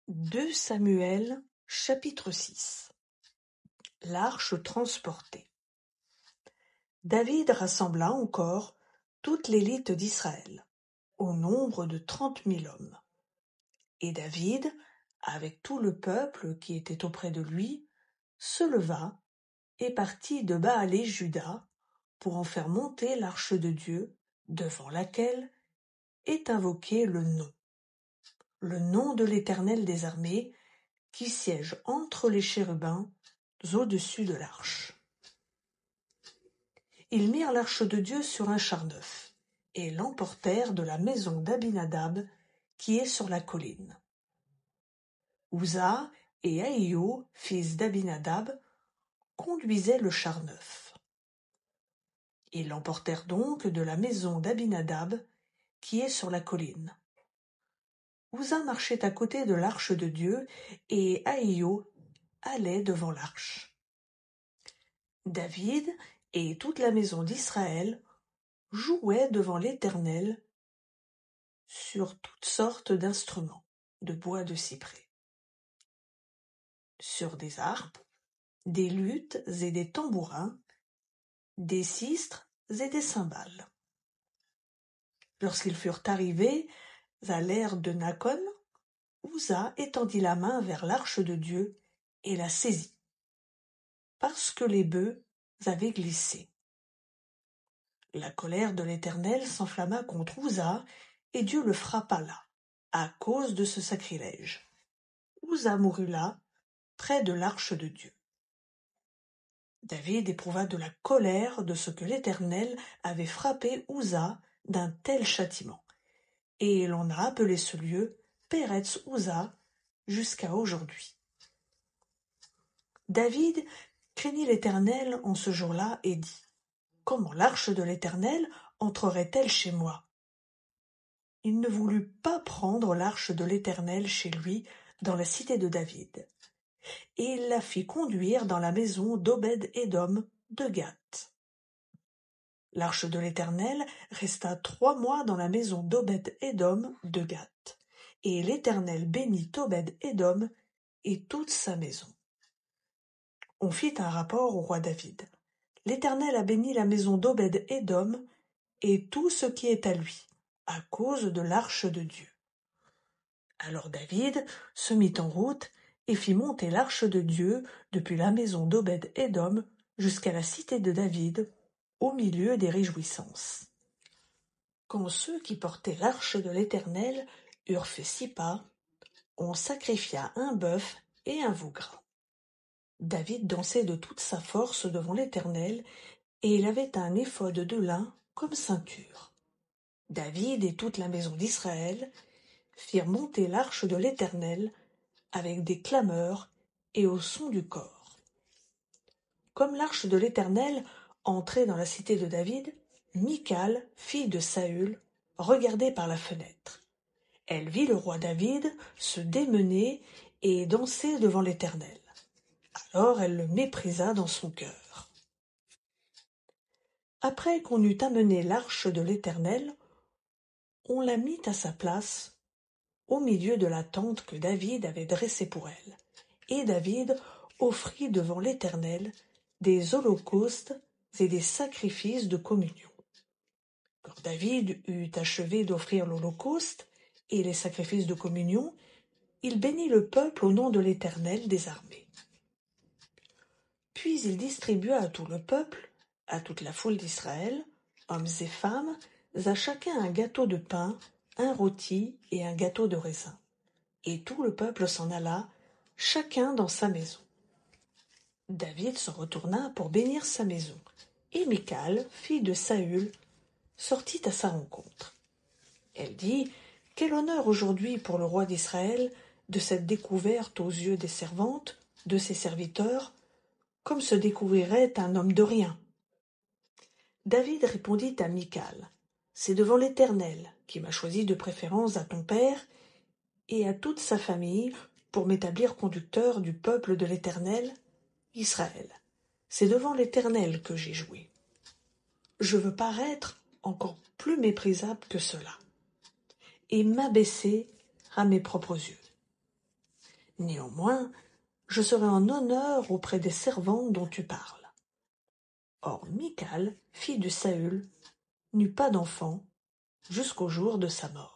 2 Samuel, chapitre 6. L'arche transportée. David rassembla encore toute l'élite d'Israël, au nombre de 30 000 hommes. Et David, avec tout le peuple qui était auprès de lui, se leva et partit de Baale-Juda pour en faire monter l'arche de Dieu, devant laquelle est invoqué le nom de l'Éternel des armées, qui siège entre les chérubins au-dessus de l'arche. Ils mirent l'arche de Dieu sur un char neuf, et l'emportèrent de la maison d'Abinadab, qui est sur la colline. Uza et Ahio, fils d'Abinadab, conduisaient le char neuf. Ils l'emportèrent donc de la maison d'Abinadab, qui est sur la colline. Uza marchait à côté de l'arche de Dieu, et Ahio allait devant l'arche. David et toute la maison d'Israël jouaient devant l'Éternel sur toutes sortes d'instruments de bois de cyprès, sur des harpes, des luths et des tambourins, des sistres et des cymbales. Lorsqu'ils furent arrivés à l'ère de Nakon, Uza étendit la main vers l'arche de Dieu et la saisit, parce que les bœufs avaient glissé. La colère de l'Éternel s'enflamma contre Uza, et Dieu le frappa là, à cause de ce sacrilège. Uza mourut là, près de l'arche de Dieu. David éprouva de la colère de ce que l'Éternel avait frappé Uza d'un tel châtiment, et l'on a appelé ce lieu Péretz Uza jusqu'à aujourd'hui. David craignit l'Éternel en ce jour-là et dit : comment l'arche de l'Éternel entrerait-elle chez moi ? Il ne voulut pas prendre l'arche de l'Éternel chez lui dans la cité de David, et il la fit conduire dans la maison d'Obed-Édom de Gath. L'arche de l'Éternel resta 3 mois dans la maison d'Obed-Édom de Gath, et l'Éternel bénit Obed-Édom et toute sa maison. On fit un rapport au roi David. L'Éternel a béni la maison d'Obed-Édom et tout ce qui est à lui, à cause de l'arche de Dieu. Alors David se mit en route et fit monter l'arche de Dieu depuis la maison d'Obed-Édom jusqu'à la cité de David, au milieu des réjouissances. Quand ceux qui portaient l'arche de l'Éternel eurent fait 6 pas, on sacrifia un bœuf et un veau gras. David dansait de toute sa force devant l'Éternel, et il avait un éphod de lin comme ceinture. David et toute la maison d'Israël firent monter l'arche de l'Éternel avec des clameurs et au son du cor. Comme l'arche de l'Éternel entrait dans la cité de David, Michal, fille de Saül, regardait par la fenêtre. Elle vit le roi David se démener et danser devant l'Éternel. Alors elle le méprisa dans son cœur. Après qu'on eut amené l'arche de l'Éternel, on la mit à sa place au milieu de la tente que David avait dressée pour elle. Et David offrit devant l'Éternel des holocaustes et des sacrifices de communion. Quand David eut achevé d'offrir l'holocauste et les sacrifices de communion, il bénit le peuple au nom de l'Éternel des armées. Puis il distribua à tout le peuple, à toute la foule d'Israël, hommes et femmes, à chacun un gâteau de pain, un rôti et un gâteau de raisin. Et tout le peuple s'en alla, chacun dans sa maison. David se retourna pour bénir sa maison, et Michal, fille de Saül, sortit à sa rencontre. Elle dit : quel honneur aujourd'hui pour le roi d'Israël de cette découverte aux yeux des servantes, de ses serviteurs, comme se découvrirait un homme de rien. David répondit à Michal : c'est devant l'Éternel qui m'a choisi de préférence à ton père et à toute sa famille pour m'établir conducteur du peuple de l'Éternel, Israël. C'est devant l'Éternel que j'ai joué. Je veux paraître encore plus méprisable que cela, et m'abaisser à mes propres yeux. Néanmoins, je serai en honneur auprès des servantes dont tu parles. » Or Michal, fille de Saül, n'eut pas d'enfant jusqu'au jour de sa mort.